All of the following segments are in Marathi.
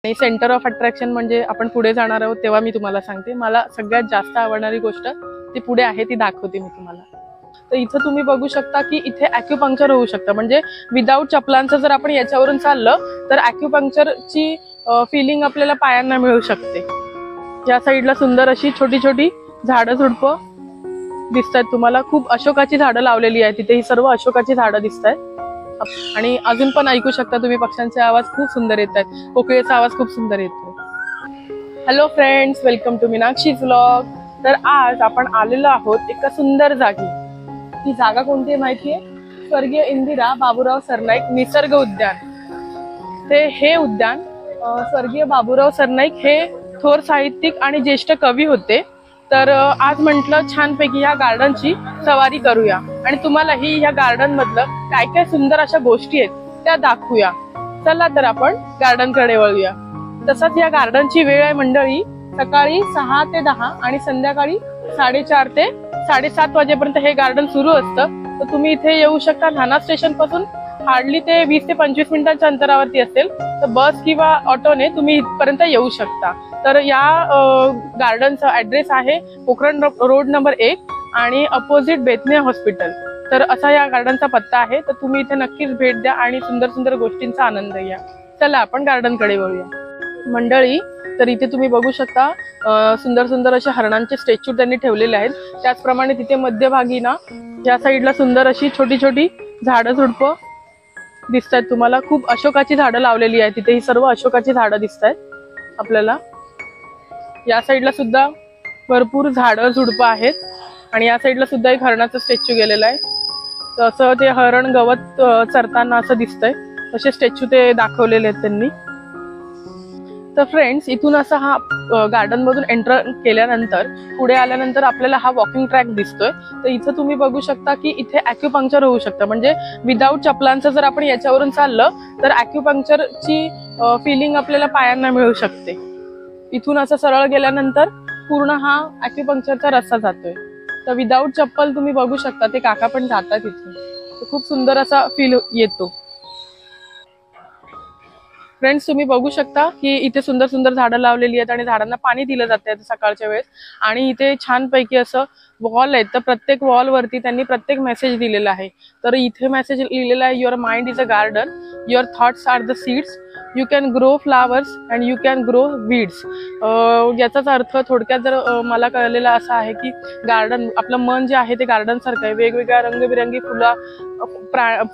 आणि सेंटर ऑफ अट्रॅक्शन म्हणजे आपण पुढे जाणार आहोत तेव्हा मी तुम्हाला सांगते. मला सगळ्यात जास्त आवडणारी गोष्ट ती पुढे आहे, ती दाखवते मी तुम्हाला. तर इथं तुम्ही बघू शकता की इथे ॲक्युपंक्चर होऊ शकतं. म्हणजे विदाऊट चपलांचं जर आपण याच्यावरून चाललं तर ॲक्युपंक्चरची फिलिंग आपल्याला पायांना मिळू शकते. या साईडला सुंदर अशी छोटी छोटी झाडं झुडपं दिसतात तुम्हाला. खूप अशोकाची झाडं लावलेली आहेत तिथे. ही सर्व अशोकाची झाडं दिसत आहेत. आणि अजून पण ऐकू शकता तुम्ही पक्ष्यांचे आवाज खूप सुंदर येत आहेत. कोकिळेचा आवाज खूप सुंदर येतो. Hello friends, welcome to Meenakshi's vlog. तर आज आपण आलेलो आहोत एका सुंदर जागी. ती जागा कोणती आहे माहितीये? स्वर्गीय इंदिरा बाबूराव सरनाईक निसर्ग उद्यान. हे उद्यान स्वर्गीय बाबूराव सरनाईक हे थोर साहित्यिक आणि ज्येष्ठ कवी होते. तर आज म्हटलं छानपैकी या गार्डनची सवारी करूया आणि तुम्हालाही या गार्डन मधलं काय काय सुंदर अशा गोष्टी आहेत त्या दाखवूया. चला तर आपण गार्डन कडे वळूया. तसंच या गार्डनची वेळ आहे मंडळी सकाळी 6 ते 10 आणि संध्याकाळी 4:30 ते 7:30 वाजेपर्यंत हे गार्डन सुरू असतं. तर तुम्ही इथे येऊ शकता. ठाणा स्टेशन पासून हार्डली ते 20 ते 25 मिनिटांच्या अंतरावरती असेल. तर बस किंवा ऑटोने तुम्ही इथपर्यंत येऊ शकता. तर या गार्डनचा ऍड्रेस आहे पोखरण रोड नंबर 1 आणि अपोजिट बेतने हॉस्पिटल. तर असा या गार्डनचा पत्ता आहे. तर तुम्ही इथे नक्कीच भेट द्या आणि सुंदर सुंदर गोष्टींचा आनंद घ्या. चला आपण गार्डन कडे वळूया मंडळी. तर इथे तुम्ही बघू शकता सुंदर सुंदर असे हरणांचे स्टॅच्यू त्यांनी ठेवलेले आहेत. त्याचप्रमाणे तिथे मध्यभागी ना या साईडला सुंदर अशी छोटी छोटी झाडं झुडपं दिसत आहेत तुम्हाला. खूप अशोकाची झाडं लावलेली आहेत तिथे. ही सर्व अशोकाची झाडं दिसत आहेत आपल्याला. या साईडला सुद्धा भरपूर झाडं झुडपं आहेत आणि या साईडला सुद्धा एक हरणाचं स्टॅच्यू गेलेलं आहे. तर असं ते हरण गवत चरताना असं दिसतंय. असे स्टॅच्यू ते दाखवलेले आहेत त्यांनी. तर फ्रेंड्स, इथून असा हा गार्डन मधून एंटर केल्यानंतर पुढे आल्यानंतर आपल्याला हा वॉकिंग ट्रॅक दिसतोय. तर इथं तुम्ही बघू शकता की इथे ॲक्युपंक्चर होऊ शकतं. म्हणजे विदाऊट चपलांचं जर आपण याच्यावरून चाललं तर ॲक्युपंक्चरची फिलिंग आपल्याला पायांना मिळू शकते. इथून असं सरळ गेल्यानंतर पूर्ण हा ॲक्युपंक्चरचा रस्ता जातोय. तर विदाऊट चप्पल तुम्ही बघू शकता ते काका पण जातात इथून. तर खूप सुंदर असा फील येतो. फ्रेंड्स, तुम्ही बघू शकता की इथे सुंदर सुंदर झाडं लावलेली आहेत आणि झाडांना पाणी दिलं जाते सकाळच्या वेळेस. आणि इथे छानपैकी असं वॉल आहेत. तर प्रत्येक वॉल वरती त्यांनी प्रत्येक मेसेज दिलेला आहे. तर इथे मेसेज लिहिलेला आहे, your mind is a garden, your thoughts are the seeds, you can grow flowers and you can grow weeds. याचाच अर्थ थोडक्यात जर मला कळलेला असा आहे की गार्डन, आपलं मन जे आहे ते गार्डन सारखं आहे. वेगवेगळ्या रंगबिरंगी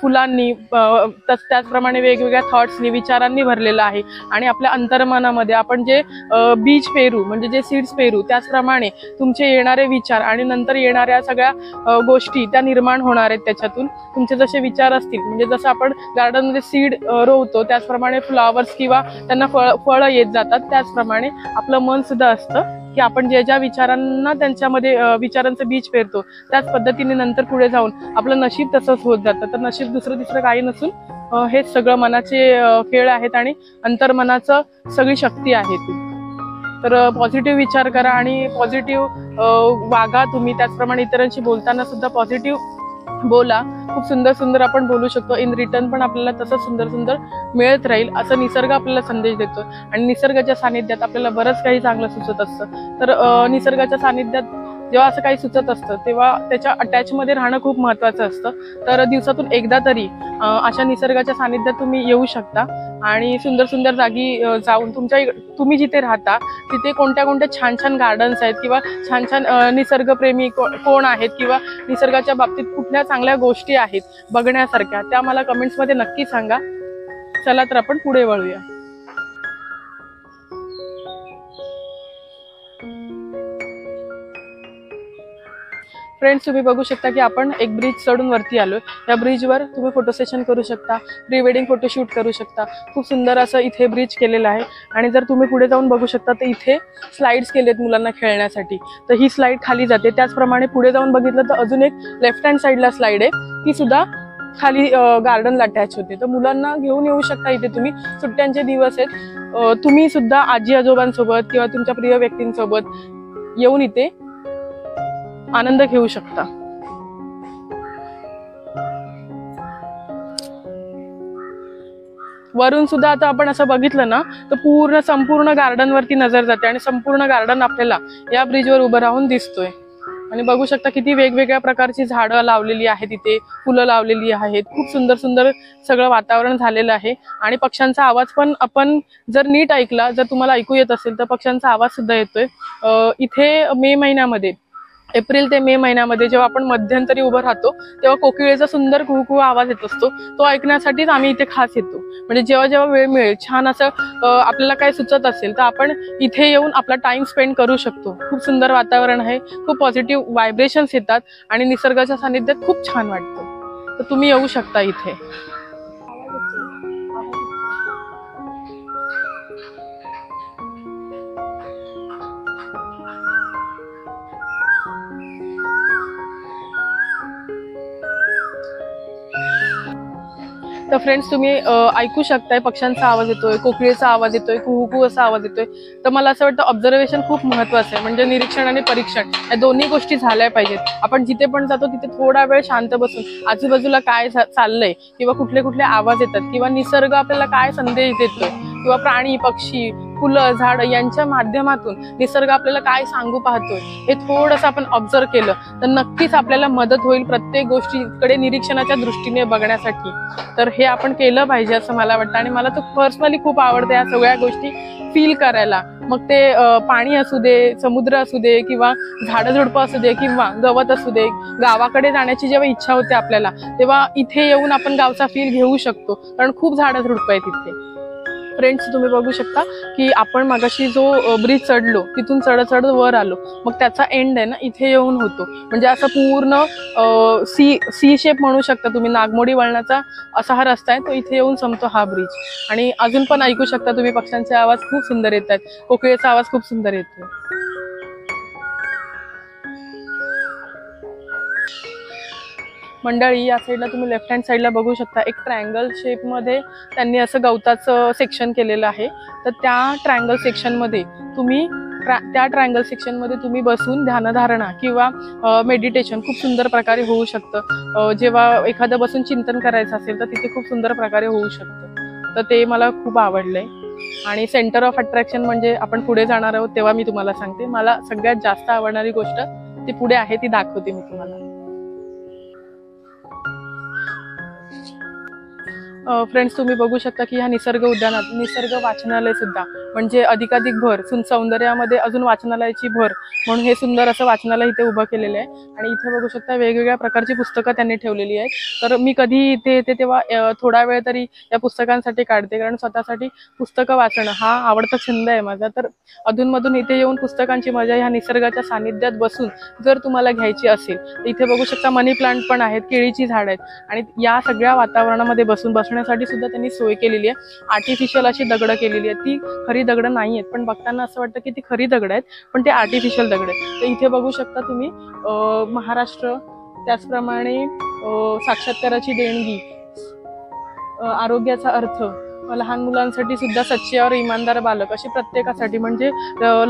फुलांनी त्याचप्रमाणे वेगवेगळ्या थॉट्सनी विचारांनी भरलेलं आहे. आणि आपल्या अंतर्मनामध्ये आपण जे बीज पेरू म्हणजे जे सीड्स पेरू त्याचप्रमाणे तुमचे येणारे विचार आणि नंतर येणाऱ्या सगळ्या गोष्टी त्या निर्माण होणार आहेत. त्याच्यातून तुमचे जसे विचार असतील, म्हणजे जसं आपण गार्डनमध्ये सीड रोवतो त्याचप्रमाणे फ्लॉवर्स किंवा त्यांना फळं येत जातात, त्याचप्रमाणे आपलं मन सुद्धा असतं की आपण ज्या विचारांना त्यांच्यामध्ये विचारांचं बीज पेरतो त्याच पद्धतीने नंतर पुढे जाऊन आपलं नशीब तसंच होत जातं. तर नशीब दुसरं तिसरं काही नसून हेच सगळं मनाचे खेळ आहेत आणि अंतर्मनाचं सगळी शक्ती आहे ती. तर पॉझिटिव्ह विचार करा आणि पॉझिटिव्ह वागा तुम्ही. त्याचप्रमाणे इतरांशी बोलताना सुद्धा पॉझिटिव्ह बोला. खूप सुंदर सुंदर आपण बोलू शकतो. इन रिटर्न पण आपल्याला तसं सुंदर सुंदर मिळत राहील असं निसर्ग आपल्याला संदेश देतो. आणि निसर्गाच्या सानिध्यात आपल्याला बरंच काही चांगलं सुचत असतं. तर निसर्गाच्या सानिध्यात जेव्हा असं काही सुचत असतं तेव्हा त्याच्या अटॅचमध्ये राहणं खूप महत्वाचं असतं. तर दिवसातून एकदा तरी अशा निसर्गाच्या सानिध्यात तुम्ही येऊ शकता आणि सुंदर सुंदर जागी जाऊन तुम्ही जिथे राहता तिथे कोणत्या कोणत्या छान छान गार्डन्स आहेत किंवा छान छान निसर्गप्रेमी कोण आहेत किंवा निसर्गाच्या बाबतीत कुठल्या चांगल्या गोष्टी आहेत बघण्यासारख्या, त्या मला कमेंट्समध्ये नक्की सांगा. चला तर आपण पुढे वळूया. फ्रेंड्स, तुम्ही बघू शकता की आपण एक ब्रिज चढून वरती आलोय. या ब्रिजवर तुम्ही फोटो सेशन करू शकता, प्री वेडिंग फोटोशूट करू शकता. खूप सुंदर असं इथे ब्रिज केलेलं आहे. आणि जर तुम्ही पुढे जाऊन बघू शकता तर इथे स्लाइड्स केलेत मुलांना खेळण्यासाठी. तर ही स्लाइड खाली जाते. त्याचप्रमाणे पुढे जाऊन बघितलं तर अजून एक लेफ्ट हँड साईडला स्लाइड आहे, ती सुद्धा खाली गार्डनला अटॅच होते. तर मुलांना घेऊन येऊ शकता इथे तुम्ही. सुट्ट्यांचे दिवस आहेत, तुम्ही सुद्धा आजी आजोबांसोबत किंवा तुमच्या प्रिय व्यक्तींसोबत येऊन इथे आनंद घेऊ शकता. वरून सुद्धा आता आपण असं बघितलं ना तर संपूर्ण गार्डन वरती नजर जाते आणि संपूर्ण गार्डन आपल्याला या ब्रिजवर उभं राहून दिसतोय। आणि बघू शकता किती वेगवेगळ्या प्रकारची झाडं लावलेली आहेत, इथे फुलं लावलेली आहेत, खूप सुंदर सुंदर सगळं वातावरण झालेलं आहे। आणि पक्ष्यांचा आवाज पण आपण जर नीट ऐकला, जर तुम्हाला ऐकू येत असेल तर पक्ष्यांचा आवाज सुद्धा येतोय। इथे मे महिन्यामध्ये, एप्रिल ते मे महिन्यामध्ये जेव्हा आपण मध्यंतरी उभं राहतो तेव्हा कोकिळेचा सुंदर कुहू आवाज येत असतो, तो ऐकण्यासाठीच आम्ही इथे खास येतो। म्हणजे जेव्हा जेव्हा वेळ मिळेल, छान असं आपल्याला काय सुचत असेल तर आपण इथे येऊन आपला टाइम स्पेंड करू शकतो। खूप सुंदर वातावरण आहे, खूप पॉझिटिव्ह व्हायब्रेशन्स येतात आणि निसर्गाच्या सानिध्यात खूप छान वाटतं। तर तुम्ही येऊ शकता इथे। तर फ्रेंड्स, तुम्ही ऐकू शकताय पक्ष्यांचा आवाज येतोय, कोकिळेचा आवाज येतोय, कुहू असा आवाज येतोय। तर मला असं वाटतं ऑब्झर्वेशन खूप महत्त्वाचं आहे, म्हणजे निरीक्षण आणि परीक्षण या दोन्ही गोष्टी झाल्या पाहिजेत। आपण जिथे पण जातो तिथे थोडा वेळ शांत बसून आजूबाजूला काय चाललंय किंवा कुठले कुठले आवाज येतात किंवा निसर्ग आपल्याला काय संदेश देतोय किंवा प्राणी पक्षी फुलं झाड यांच्या माध्यमातून निसर्ग आपल्याला काय सांगू पाहतोय हे थोडंसं आपण ऑब्झर्व केलं तर नक्कीच आपल्याला मदत होईल प्रत्येक गोष्टीकडे निरीक्षणाच्या दृष्टीने बघण्यासाठी। तर हे आपण केलं पाहिजे असं मला वाटतं आणि मला तो पर्सनली खूप आवडतं या सगळ्या गोष्टी फील करायला। मग ते पाणी असू दे, समुद्र असू दे किंवा झाडं झुडपं असू दे किंवा गवत असू दे, गावाकडे जाण्याची जेव्हा इच्छा होते आपल्याला तेव्हा इथे येऊन आपण गावचा फील घेऊ शकतो, कारण खूप झाडं झुडपं आहेत इथे। फ्रेंड्स, तुम्ही बघू शकता की आपण मगाशी जो ब्रिज चढलो तिथून चढत चढत वर आलो, मग त्याचा एंड आहे ना इथे येऊन होतो। म्हणजे असं पूर्ण सी शेप म्हणू शकता तुम्ही, नागमोडी वळणाचा असा हा रस्ता आहे, तो इथे येऊन संपतो हा ब्रिज। आणि अजून पण ऐकू शकता तुम्ही पक्ष्यांचे आवाज खूप सुंदर येत आहेत, कोकिळेचा आवाज खूप सुंदर येतो। मंडळी, या साईडला तुम्ही लेफ्ट हँड साईडला बघू शकता एक ट्रायंगल शेपमध्ये त्यांनी असं गवताचं सेक्शन केलेलं आहे। तर त्या ट्रायंगल सेक्शनमध्ये तुम्ही बसून ध्यानधारणा किंवा मेडिटेशन खूप सुंदर प्रकारे होऊ शकतं। जेव्हा एखादं बसून चिंतन करायचं असेल तर तिथे खूप सुंदर प्रकारे होऊ शकतं। तर ते मला खूप आवडलंय। आणि सेंटर ऑफ अट्रॅक्शन म्हणजे आपण पुढे जाणार आहोत तेव्हा मी तुम्हाला सांगते, मला सगळ्यात जास्त आवडणारी गोष्ट ती पुढे आहे, ती दाखवते मी तुम्हाला। फ्रेंड्स, तुम्ही बघू शकता की ह्या निसर्ग उद्यानात निसर्ग वाचनालय सुद्धा, म्हणजे अधिकाधिक भर सौंदर्यामध्ये अजून वाचनालयाची भर म्हणून हे सुंदर असं वाचनालय इथे उभं केलेलं आहे। आणि इथे बघू शकता वेगवेगळ्या प्रकारची पुस्तकं त्यांनी ठेवलेली आहेत। तर मी कधी इथे येते तेव्हा थोडा वेळ तरी या पुस्तकांसाठी काढते, कारण स्वतःसाठी पुस्तकं वाचणं हा आवडता छंद आहे माझा। तर अधूनमधून इथे येऊन पुस्तकांची मजा ह्या निसर्गाच्या सानिध्यात बसून जर तुम्हाला घ्यायची असेल तर इथे बघू शकता मनी प्लांट पण आहेत, केळीची झाड आहेत आणि या सगळ्या वातावरणामध्ये बसण्यासाठी सुद्धा त्यांनी सोय केलेली आहे। आर्टिफिशियल अशी दगडं केलेली आहेत, ती खरी दगडं नाही आहेत, पण बघताना असं वाटतं की ती खरी दगड आहेत पण ते आर्टिफिशियल दगड आहेत। तर इथे बघू शकता तुम्ही महाराष्ट्र, त्याचप्रमाणे साक्षात्काराची देणगी, आरोग्याचा अर्थ, लहान मुलांसाठी सुद्धा सच्चे और इमानदार बालक, अशी प्रत्येकासाठी म्हणजे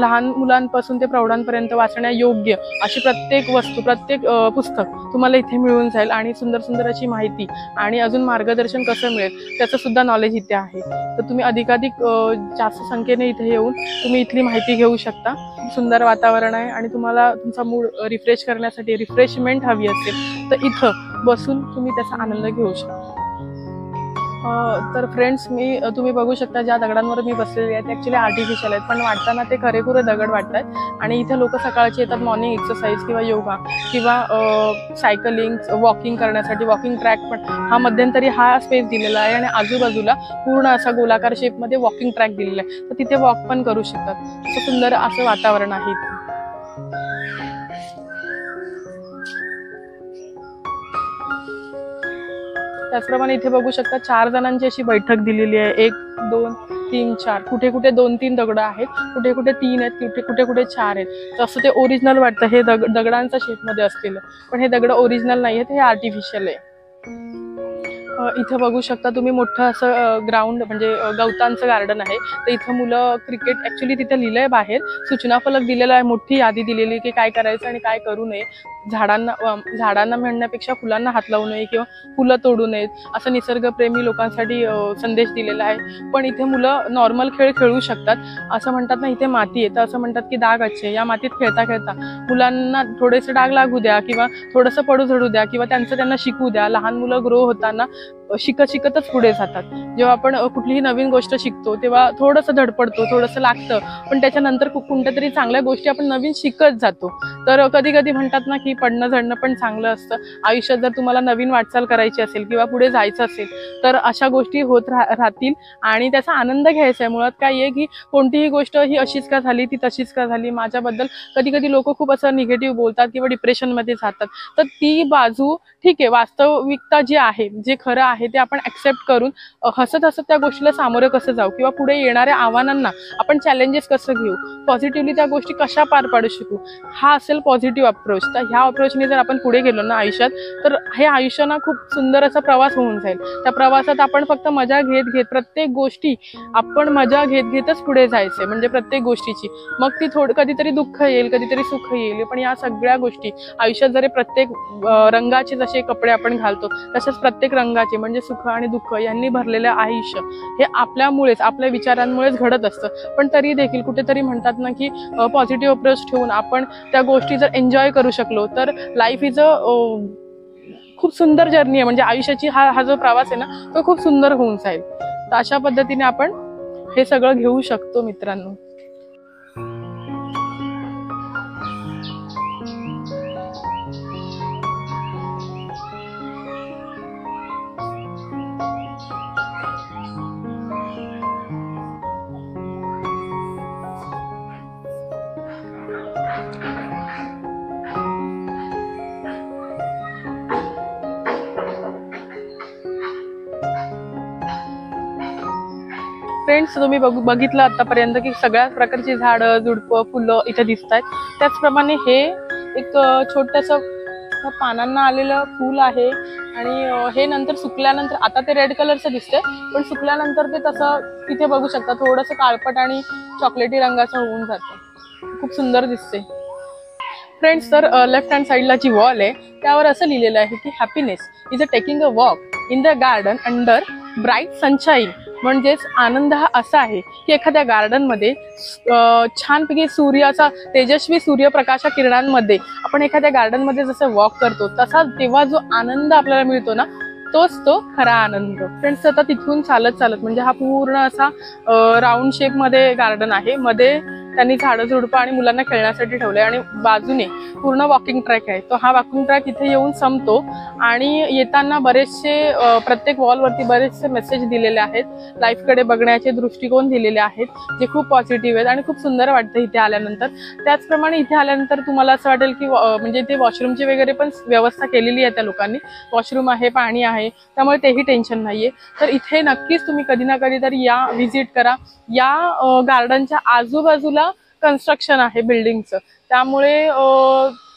लहान मुलांपासून ते प्रौढांपर्यंत वाचण्यायोग्य अशी प्रत्येक वस्तू, प्रत्येक पुस्तक तुम्हाला इथे मिळून जाईल। आणि सुंदर सुंदर अशी माहिती आणि अजून मार्गदर्शन कसं मिळेल त्याचं सुद्धा नॉलेज इथे आहे। तर तुम्ही अधिकाधिक जास्त संख्येने इथे येऊन तुम्ही इथली माहिती घेऊ शकता। सुंदर वातावरण आहे आणि तुम्हाला तुमचा मूड रिफ्रेश करण्यासाठी रिफ्रेशमेंट हवी असेल तर इथं बसून तुम्ही त्याचा आनंद घेऊ शकता। तर फ्रेंड्स, तुम्ही बघू शकता ज्या दगडांवर मी बसलेले आहेत ॲक्च्युली आर्टिफिशियल आहेत, पण वाटताना ते खरेखुरे दगड वाटतात। आणि इथे लोक सकाळचे येतात मॉर्निंग एक्सरसाइज किंवा योगा किंवा सायकलिंग, वॉकिंग करण्यासाठी। वॉकिंग ट्रॅक पण हा मध्यंतरी हा स्पेस दिलेला आहे आणि आजूबाजूला पूर्ण असा गोलाकार शेपमध्ये वॉकिंग ट्रॅक दिलेला आहे, तर तिथे वॉक पण करू शकतात। असं सुंदर असं वातावरण आहे इथे। त्याचप्रमाणे इथे बघू शकता 4 जणांची अशी बैठक दिलेली आहे। 1 2 3 4, कुठे कुठे 2-3 दगड आहेत, कुठे कुठे 3 आहेत, कुठे कुठे 4 आहेत। तसं ते ओरिजिनल वाटतं हे दगडांच्या शेपमध्ये असलेलं, पण हे दगड ओरिजिनल नाही आहेत, हे आर्टिफिशियल आहे। इथं बघू शकता तुम्ही मोठं असं ग्राउंड, म्हणजे गवतांचं गार्डन आहे। तर इथं मुलं क्रिकेट, ॲक्च्युली तिथे लिहिलंय बाहेर सूचना फलक दिलेला आहे, मोठी यादी दिलेली की काय करायचं आणि काय करू नये। झाडांना म्हणण्यापेक्षा फुलांना हात लावू नये किंवा फुलं तोडू नयेत असं निसर्गप्रेमी लोकांसाठी संदेश दिलेला आहे। पण इथे मुलं नॉर्मल खेळ खेळू शकतात। असं म्हणतात ना, इथे माती आहे तर असं म्हणतात की डाग अच्छे, या मातीत खेळता खेळता मुलांना थोडेसे डाग लागू द्या किंवा थोडंसं पडू झडू द्या किंवा त्यांना शिकू द्या। लहान मुलं ग्रो होताना शिकतच पुढे जातात। जेव्हा आपण कुठलीही नवीन गोष्ट शिकतो तेव्हा थोडंसं धडपडतो, थोडंसं लागतं, पण त्याच्यानंतर कोणत्या तरी चांगल्या गोष्टी आपण नवीन शिकत जातो। तर कधी कधी म्हणतात ना की पडणं झडणं पण चांगलं असतं। आयुष्यात जर तुम्हाला नवीन वाटचाल करायची असेल किंवा पुढे जायचं असेल तर अशा गोष्टी होत राहतील आणि त्याचा आनंद घ्यायचा आहे। मुळात काय आहे की कोणतीही गोष्ट ही अशीच का झाली, ती तशीच का झाली, माझ्याबद्दल कधी कधी लोक खूप असं निगेटिव्ह बोलतात किंवा डिप्रेशनमध्ये जातात। तर ती बाजू ठीक आहे, वास्तविकता जी आहे, जे खरं आहे ते आपण ऍक्सेप्ट करून हसत हसत त्या गोष्टीला सामोरं कसं जाऊ किंवा पुढे येणाऱ्या आव्हानांना आपण चॅलेंजेस कसं घेऊ, पॉझिटिव्हली त्या गोष्टी कशा पार पाडू शकू, हा असेल पॉझिटिव्ह अप्रोच। तर ह्या अप्रोचने जर आपण पुढे गेलो ना आयुष्यात, तर हे आयुष्य ना खूप सुंदर असा प्रवास होऊन जाईल। त्या प्रवासात आपण फक्त मजा घेत घेत प्रत्येक गोष्टी आपण मजा घेत घेतच पुढे जायचंय, म्हणजे प्रत्येक गोष्टीची। मग ती कधीतरी दुःख येईल, कधीतरी सुख येईल, पण या सगळ्या गोष्टी आयुष्यात जरी प्रत्येक रंगाचे जसे कपडे आपण घालतो तसेच प्रत्येक रंगाचे म्हणजे सुख आणि दुःख यांनी भरलेलं आयुष्य हे आपल्यामुळेच, आपल्या विचारांमुळेच घडत असतं। पण तरी देखील कुठेतरी म्हणतात ना की पॉझिटिव्ह अप्रोच ठेवून आपण त्या गोष्टी जर एन्जॉय करू शकलो तर लाईफ इज खूप सुंदर जर्नी आहे। म्हणजे आयुष्याची हा जो प्रवास आहे ना तो खूप सुंदर होऊन जाईल। तर अशा पद्धतीने आपण हे सगळं घेऊ शकतो मित्रांनो। फ्रेंड्स, तुम्ही बघितलं आतापर्यंत की सगळ्या प्रकारची झाडं, झुडपं, फुलं इथे दिसत आहेत। त्याचप्रमाणे हे एक छोटंसं पानांना आलेलं फूल आहे आणि हे नंतर सुकल्यानंतर, आता ते रेड कलरचं दिसतंय पण सुकल्यानंतर ते तसं इथे बघू शकता थोडंसं काळपट आणि चॉकलेटी रंगाचं होऊन जातं। खूप सुंदर दिसते फ्रेंड्स। तर लेफ्ट हँड साईडला जी वॉल आहे त्यावर असं लिहिलेलं आहे की happiness is a taking a walk in the garden under bright sunshine. म्हणजेच आनंद हा असा आहे की एखाद्या गार्डनमध्ये छानपैकी सूर्याचा तेजस्वी सूर्यप्रकाशा किरणांमध्ये आपण एखाद्या गार्डनमध्ये जसं वॉक करतो तसा तेव्हा जो आनंद आपल्याला मिळतो ना तोच तो खरा आनंद। फ्रेंड्स, आता तिथून चालत म्हणजे हा पूर्ण असा राऊंड शेप मध्ये गार्डन आहे। मध्ये त्यांनी झाडं झुडपं आणि मुलांना खेळण्यासाठी ठेवलंय आणि बाजूने पूर्ण वॉकिंग ट्रॅक आहे। तो हा वॉकिंग ट्रॅक इथे येऊन संपतो आणि येताना बरेचसे प्रत्येक वॉलवरती बरेचसे मेसेज दिलेले आहेत, लाईफकडे बघण्याचे दृष्टिकोन दिलेले आहेत जे खूप पॉझिटिव्ह आहेत आणि खूप सुंदर वाटतं इथे आल्यानंतर। त्याचप्रमाणे इथे आल्यानंतर तुम्हाला असं वाटेल की म्हणजे इथे वॉशरूमची वगैरे पण व्यवस्था केलेली आहे त्या लोकांनी। वॉशरूम आहे, पाणी आहे, त्यामुळे तेही टेन्शन नाहीये। तर इथे नक्कीच तुम्ही कधी ना कधी तरी या, व्हिजिट करा। या गार्डनच्या आजूबाजूला कन्स्ट्रक्शन आहे बिल्डिंगचं, त्यामुळे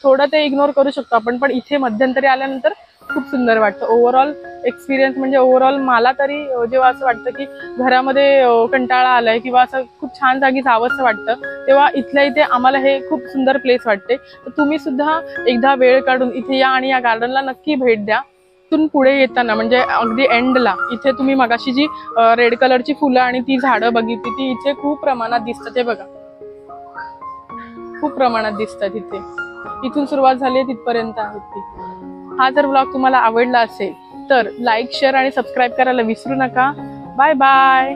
थोडं ते इग्नोर करू शकतो आपण, पण इथे मध्यंतरी आल्यानंतर खूप सुंदर वाटतं। ओव्हरऑल एक्सपिरियन्स म्हणजे ओव्हरऑल मला तरी जेव्हा असं वाटतं की घरामध्ये कंटाळा आलाय किंवा असं खूप छान जागी जावंसं वाटतं तेव्हा इथल्या इथे आम्हाला हे खूप सुंदर प्लेस वाटते। तर तुम्ही सुद्धा एकदा वेळ काढून इथे या आणि या गार्डनला नक्की भेट द्या। तिथून पुढे येताना म्हणजे अगदी एंडला इथे तुम्ही मगाशी जी रेड कलरची फुलं आणि ती झाडं बघितली ती इथे खूप प्रमाणात दिसतात। हे बघा, खूप प्रमाणात दिसतात इथे। इथून सुरुवात झाली आहे तिथपर्यंत आहे ती। हा जर व्लॉग तुम्हाला आवडला असेल तर लाईक, शेअर आणि सबस्क्राईब करायला विसरू नका। Bye bye.